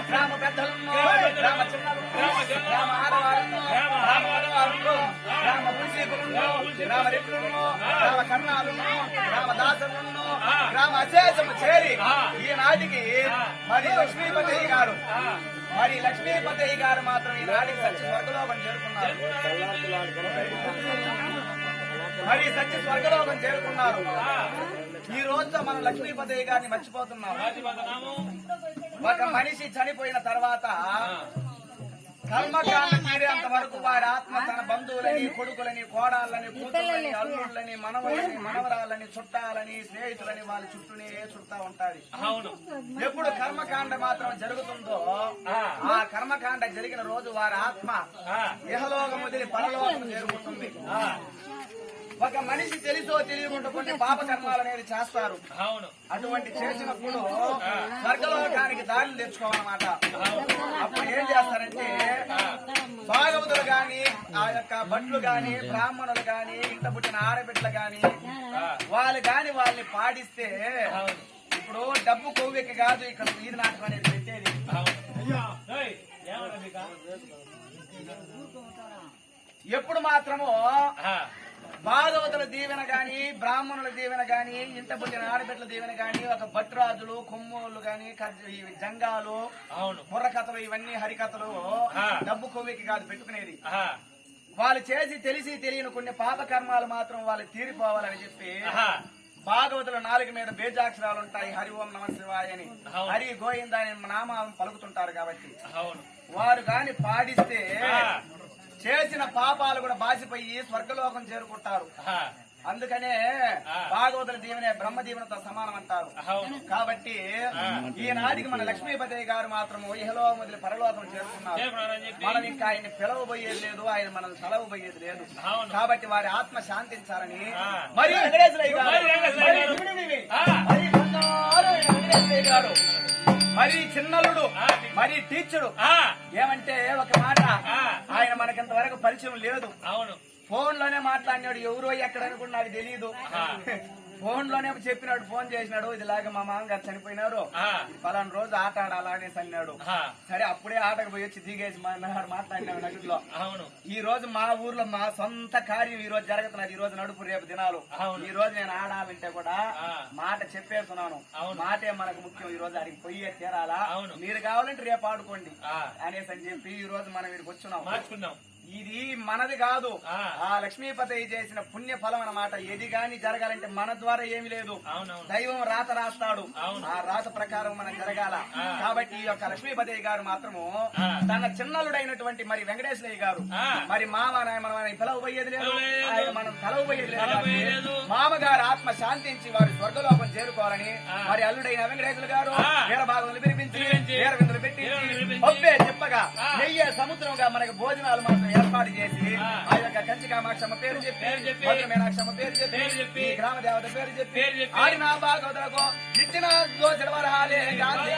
గ్రామ పెద్దలను గ్రామ చిన్నలను గ్రామ ఆడవాళ్ళను గ్రామ పురుషీకులను గ్రామ రెడ్లను గ్రామ కర్ణాలను గ్రామ దాసులను గ్రామ అశేషము చేరి ఈనాటికి మరి లక్ష్మీపతయ్య గారు మాత్రం ఈనాటికి సత్య స్వర్గలోకం చేరుకున్నారు. మరి సత్య స్వర్గలోకం చేరుకున్నారు. ఈ రోజు మనం లక్ష్మీపతయ్య గారిని మర్చిపోతున్నాం. ఒక మనిషి చనిపోయిన తర్వాత కర్మకాండ తీరేంత వరకు వారి ఆత్మ తన బంధువులని, కొడుకులని, కోడాలని, కూతుళ్ళని, అల్లుళ్ళని, మనవలని, మనవరాలని, చుట్టాలని, స్నేహితులని వాళ్ళ చుట్టూనే చుట్టా ఉంటాది. ఎప్పుడు కర్మకాండ మాత్రం జరుగుతుందో ఆ కర్మకాండ జరిగిన రోజు వారి ఆత్మ ఇహలోకం వదిలి పరలోకం చేరుకుంటుంది. ఒక మనిషి తెలిసో తెలియకుండా కొన్ని పాప కర్మాలు అనేది చేస్తారు. అటువంటి చేసినప్పుడు స్వర్గలోకానికి దారిని తెచ్చుకోవాలన్నమాట. అప్పుడు ఏం చేస్తారంటే భాగవతులు గాని, ఆ యొక్క భట్లు గాని, బ్రాహ్మణులు గాని, ఇంట పుట్టిన ఆడబిడ్డలు గాని వాళ్ళని పాడిస్తే, ఇప్పుడు డబ్బు కొవ్వెక్కి కాదు ఇక్కడ వీధి నాటకం అనేది పెట్టేది. ఎప్పుడు మాత్రమో భాగవతుల దీవెన గాని, బ్రాహ్మణుల దీవెన గాని, ఇంట పుట్టిన ఆడబిడ్డల దీవెన గాని, ఒక భట్రాజులు, కొమ్మోళ్ళు గాని, జంగాలు, బుర్రకథలు, ఇవన్నీ హరికథలు డబ్బు కొవ్వికి కాదు పెట్టుకునేది. వాళ్ళు చేసి తెలిసి తెలియని కొన్ని పాప కర్మాలు మాత్రం వాళ్ళు తీరిపోవాలని చెప్పి భాగవతుల నాలుగు మీద బేజాక్షరాలు ఉంటాయి. హరి ఓం నమ శివాయ అని, హరి గోవింద అని నామాలను పలుకుతుంటారు. కాబట్టి వారు గాని పాడిస్తే చేసిన పాపాలు కూడా బాసిపోయి స్వర్గలోకం చేరుకుంటారు. అందుకనే భాగవతుల దీవెనే బ్రహ్మ దీవెనతో సమానం అంటారు. కాబట్టి ఈనాటికి మన లక్ష్మీపతయ్య గారు మాత్రము ఇహలోకం వదిలి పరలోకం చేరుకున్నారు. మనం ఇంకా ఆయన పిలవబోయేది లేదు, ఆయన మనల్ని సెలవబోయేది లేదు. కాబట్టి వారి ఆత్మ శాంతించాలని మరి వెంకటేశ్వరయ్య గారు మరి చిన్నలుడు మరి టీచరు ఏమంటే ఒక మాట, ఆయన మనకింతవరకు పరిచయం లేదు. ఫోన్ లోనే మాట్లాడినాడు. ఎవరో ఎక్కడ అనుకున్నా నాకు తెలియదు. ఫోన్ లోనే చెప్పినాడు, ఫోన్ చేసినాడు, ఇదిలాగా మా మామగారు చనిపోయినారు, పలానా రోజు ఆట ఆడాలనేసి అన్నాడు. సరే అప్పుడే ఆటకు పోయి వచ్చి దిగేసి మాట్లాడినాడు నగదులో. ఈ రోజు మా ఊర్లో మా సొంత కార్యం ఈ రోజు జరుగుతున్నది. ఈ రోజు నడుపు రేపు దినాలు. ఈ రోజు నేను ఆడాలంటే కూడా మాట చెప్పేస్తున్నాను. మాటే మనకు ముఖ్యం. ఈ రోజు అడిగి పొయ్యే తీరాలా, మీరు కావాలంటే రేపు ఆడుకోండి అనేసి అని చెప్పి ఈ రోజు మనం వీడికి వచ్చున్నాం. ఇది మనది కాదు, ఆ లక్ష్మీపతయ్య చేసిన పుణ్య ఫలం అన్నమాట. ఏది గాని జరగాలంటే మన ద్వారా ఏమి లేదు, దైవం రాత రాస్తాడు. ఆ రాత ప్రకారం మనం జరగాల. కాబట్టి ఈ యొక్క లక్ష్మీపతయ్య గారు మాత్రము తన చిన్నలుడైనటువంటి మరి వెంకటేశ్వరయ్య గారు మరి మామ మనం పిలవబోయేది లేదు, ఆయన మనం తలవబోయేది లేదు. మామగారు ఆత్మ శాంతించి వారి స్వర్గలోకం చేరుకోవాలని మరి అల్లుడైన వెంకటేశ్వర గారు వీరభాగములు పిలిపించి వీరవిందులు పెట్టి ఒప్పే చెప్పగా నెయ్యే సముద్రంగా మనకి భోజనాలు మాత్రం ఏర్పాటు చేసి ఆ యొక్క కంచి కామాక్షమ్మ పేరు చెప్పి మీనాక్షమ్మ పేరు చెప్పి ఈ గ్రామ దేవత పేరు చెప్పి ఆడిన భాగవతులకు ఇచ్చిన దోష వరహాలే గాంధీ